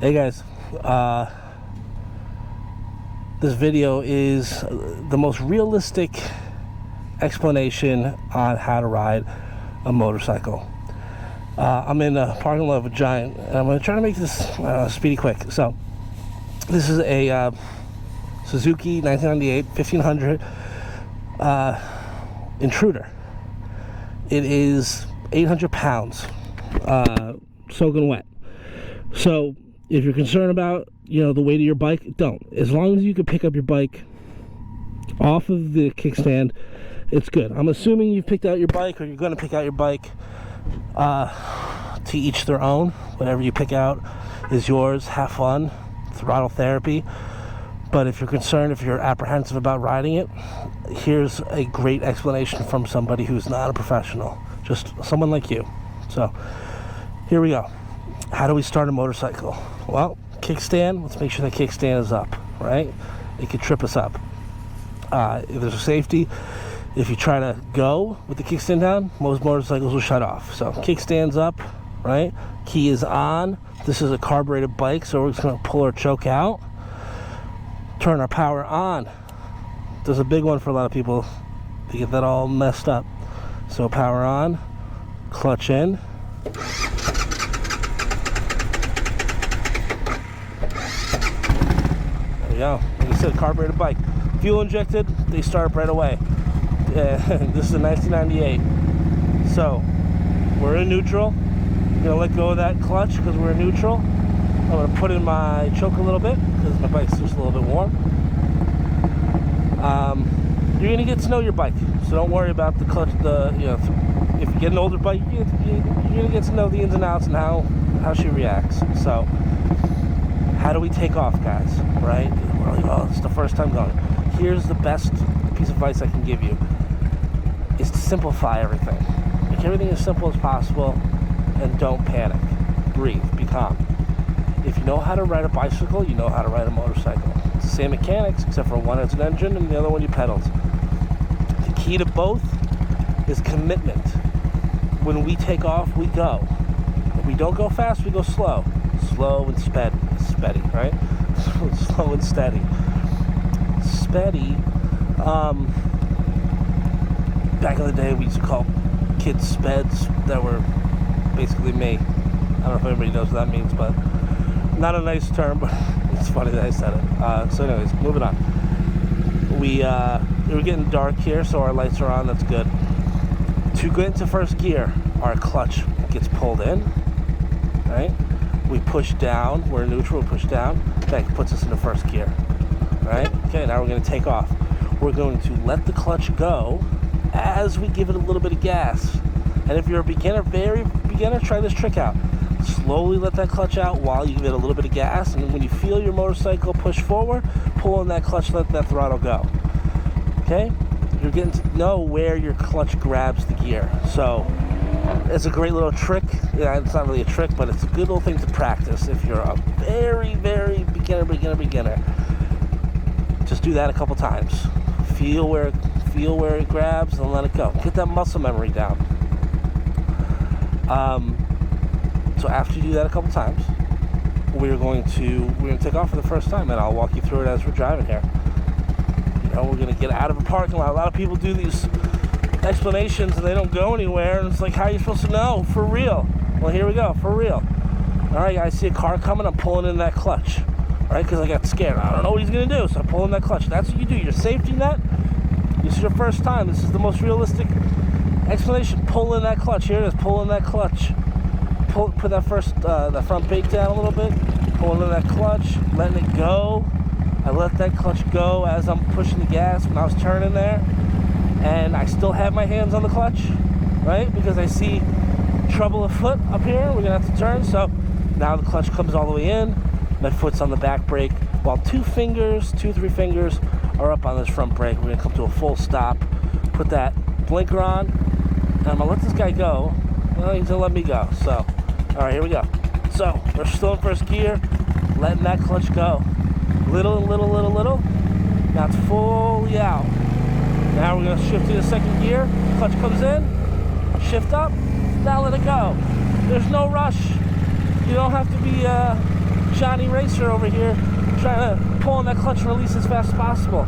Hey guys, this video is the most realistic explanation on how to ride a motorcycle. I'm in a parking lot of a Giant, and I'm going to try to make this speedy quick. So, this is a Suzuki 1998 1500 Intruder. It is 800 pounds, soaking wet. So, if you're concerned about, the weight of your bike, don't. As long as you can pick up your bike off of the kickstand, it's good. I'm assuming you've picked out your bike, or you're going to pick out your bike. To each their own. Whatever you pick out is yours. Have fun. Throttle therapy. But if you're concerned, if you're apprehensive about riding it, here's a great explanation from somebody who's not a professional. Just someone like you. So, here we go. How do we start a motorcycle? Well, kickstand, let's make sure the kickstand is up, right? It could trip us up. If there's a safety, if you try to go with the kickstand down, most motorcycles will shut off. So kickstand's up, right? Key is on. This is a carbureted bike, so we're just going to pull our choke out. Turn our power on. There's a big one for a lot of people to get that all messed up. So power on, clutch in. Go. Like I said, carbureted bike. Fuel injected, they start up right away. This is a 1998. So, we're in neutral. I'm going to let go of that clutch because we're in neutral. I'm going to put in my choke a little bit because my bike's just a little bit warm. You're going to get to know your bike. So don't worry about the clutch. If you get an older bike, you're going to get to know the ins and outs and how she reacts. So, how do we take off, guys, right? We're like, oh, it's the first time going. Here's the best piece of advice I can give you, is to simplify everything. Make everything as simple as possible, and don't panic. Breathe, be calm. If you know how to ride a bicycle, you know how to ride a motorcycle. It's the same mechanics, except for one has an engine and the other one you pedals. The key to both is commitment. When we take off, we go. If we don't go fast, we go slow. Slow and steady, right? Slow and steady. Steady. Back in the day, we used to call kids speds that were basically me. I don't know if anybody knows what that means, but not a nice term, but it's funny that I said it. So anyways, moving on. We're getting dark here, so our lights are on. That's good. To get into first gear, our clutch gets pulled in, right? We push down, we're neutral, we push down, that puts us into first gear, right? Okay, now we're going to take off. We're going to let the clutch go as we give it a little bit of gas. And if you're a beginner, very beginner, try this trick out. Slowly let that clutch out while you give it a little bit of gas, and then when you feel your motorcycle push forward, pull on that clutch, let that throttle go. Okay? You're getting to know where your clutch grabs the gear. So, it's a great little trick. Yeah, it's not really a trick, but it's a good little thing to practice if you're a very, very beginner. Just do that a couple times. Feel where it grabs and let it go. Get that muscle memory down. So after you do that a couple times, we're going to take off for the first time, and I'll walk you through it as we're driving here. We're going to get out of a parking lot. A lot of people do these explanations and they don't go anywhere, and it's like, how are you supposed to know? For real. Well, here we go, for real. Alright, I see a car coming, I'm pulling in that clutch. Alright, because I got scared. I don't know what he's going to do, so I'm pulling that clutch. That's what you do. Your safety net, this is your first time. This is the most realistic explanation. Pull in that clutch. Here it is, pull in that clutch. Put that front brake down a little bit. Pulling in that clutch, letting it go. I let that clutch go as I'm pushing the gas when I was turning there. And I still have my hands on the clutch, right? Because I see trouble afoot up here. We're gonna have to turn. So now the clutch comes all the way in. My foot's on the back brake, while 3 fingers are up on this front brake. We're gonna come to a full stop. Put that blinker on, and I'm gonna let this guy go. Well, he's gonna let me go. So, all right, here we go. So we're still in first gear, letting that clutch go. Little. Now it's fully out. Now we're going to shift to the second gear. Clutch comes in, shift up, now let it go. There's no rush. You don't have to be Johnny Racer over here, trying to pull on that clutch and release as fast as possible.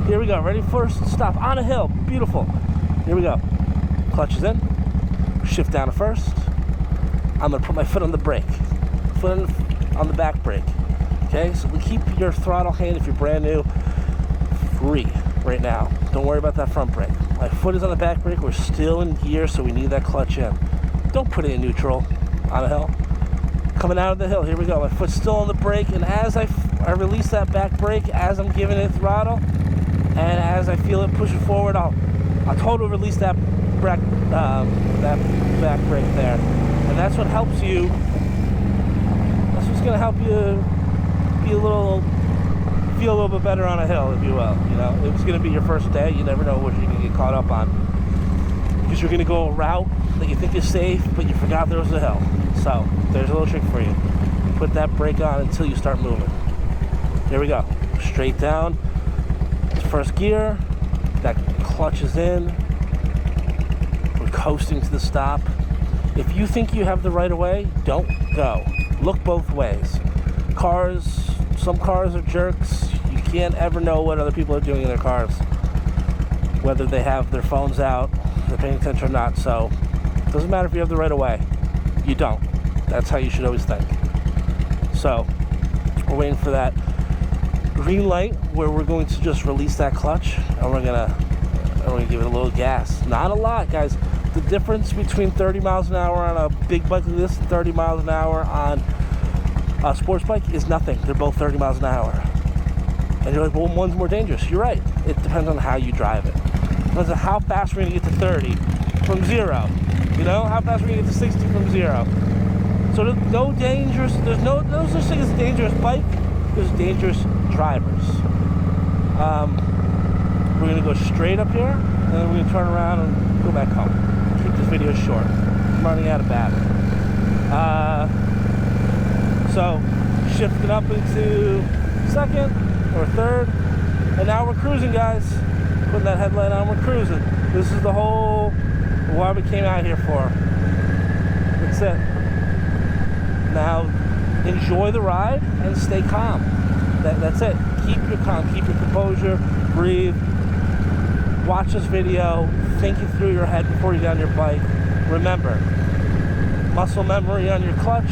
Here we go. Ready? First stop on a hill. Beautiful. Here we go. Clutch is in. Shift down to first. I'm going to put my foot on the brake. Foot on the back brake. Okay? So we keep your throttle hand, if you're brand new, free right now. Don't worry about that front brake. My foot is on the back brake. We're still in gear, so we need that clutch in. Don't put it in neutral on a hill. Coming out of the hill. Here we go. My foot's still on the brake, and as I release that back brake, as I'm giving it throttle, and as I feel it pushing forward, I'll totally release that back brake there. And that's what helps you. That's what's going to help you feel a little bit better on a hill, if you will. You know, it's going to be your first day. You never know what you're going to get caught up on, because you're going to go a route that you think is safe, but you forgot there was a hill. So there's a little trick for you. Put that brake on until you start moving. Here we go. Straight down. First gear. That clutch is in. We're coasting to the stop. If you think you have the right of way, don't go. Look both ways. Some cars are jerks. You can't ever know what other people are doing in their cars, whether they have their phones out, they're paying attention or not. So it doesn't matter if you have the right of way. You don't. That's how you should always think. So we're waiting for that green light where we're going to just release that clutch, and we're gonna give it a little gas. Not a lot, guys. The difference between 30 miles an hour on a big bike like this and 30 miles an hour on a sports bike is nothing. They're both 30 miles an hour. And you're like, well, one's more dangerous. You're right. It depends on how you drive it. It depends on how fast we're gonna get to 30 from 0. You know, how fast we're gonna get to 60 from 0. So there's no such thing as a dangerous bike. There's dangerous drivers. We're gonna go straight up here, and then we're gonna turn around and go back home. Keep this video short. I'm running out of battery. So shifting up into second or third, and now we're cruising, guys. Putting that headlight on, we're cruising. This is the whole why we came out here for. That's it. Now enjoy the ride and stay calm. That's it. Keep your calm, keep your composure, breathe. Watch this video, think it through your head before you get on your bike. Remember, muscle memory on your clutch,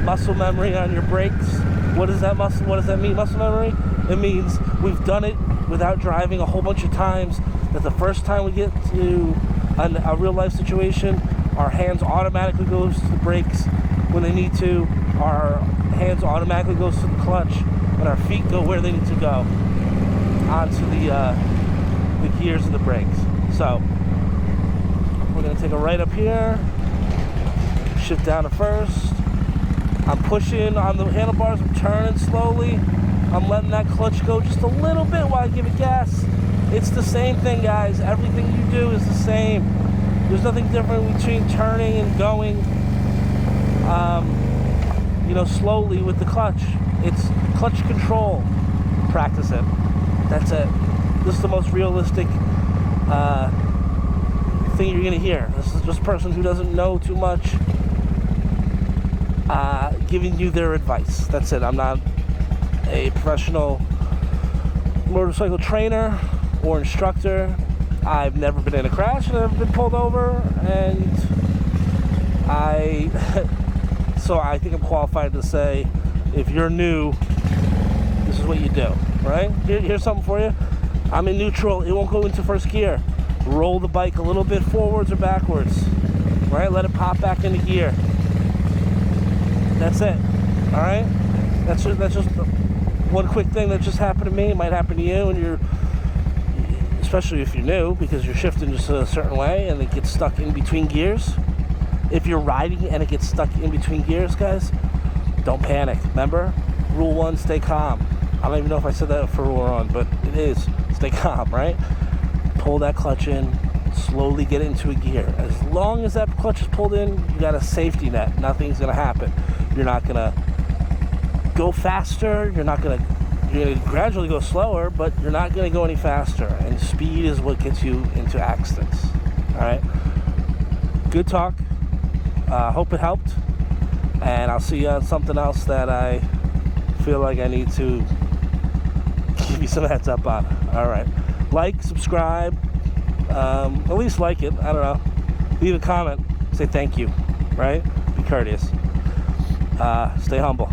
muscle memory on your brakes. What does that mean, muscle memory? It means we've done it without driving a whole bunch of times, that the first time we get to a real life situation, our hands automatically goes to the brakes when they need to, our hands automatically goes to the clutch, and our feet go where they need to go, onto the gears of the brakes. So we're going to take a right up here, shift down to first. I'm pushing on the handlebars, I'm turning slowly, I'm letting that clutch go just a little bit while I give it gas. It's the same thing, guys. Everything you do is the same. There's nothing different between turning and going slowly with the clutch. It's clutch control. Practice it. That's it. This is the most realistic thing you're gonna hear. This is just a person who doesn't know too much giving you their advice. That's it. I'm not a professional motorcycle trainer or instructor. I've never been in a crash, and I've never been pulled over, and so I think I'm qualified to say, if you're new, this is what you do, right? Here's something for you. I'm in neutral, it won't go into first gear. Roll the bike a little bit forwards or backwards, right? Let it pop back into gear. That's it, all right? That's just one quick thing that just happened to me. It might happen to you, and especially if you're new, because you're shifting just a certain way and it gets stuck in between gears. If you're riding and it gets stuck in between gears, guys, don't panic. Remember, rule 1, stay calm. I don't even know if I said that for rule 1, but it is. Stay calm, right? Pull that clutch in, slowly get into a gear. As long as that clutch is pulled in, you got a safety net. Nothing's gonna happen. You're not gonna go faster. You're gonna gradually go slower, but you're not gonna go any faster. And speed is what gets you into accidents. All right. Good talk. Hope it helped. And I'll see you on something else that I feel like I need to give you some heads up on. All right. Like, subscribe, at least like it. I don't know. Leave a comment. Say thank you, right? Be courteous. Stay humble.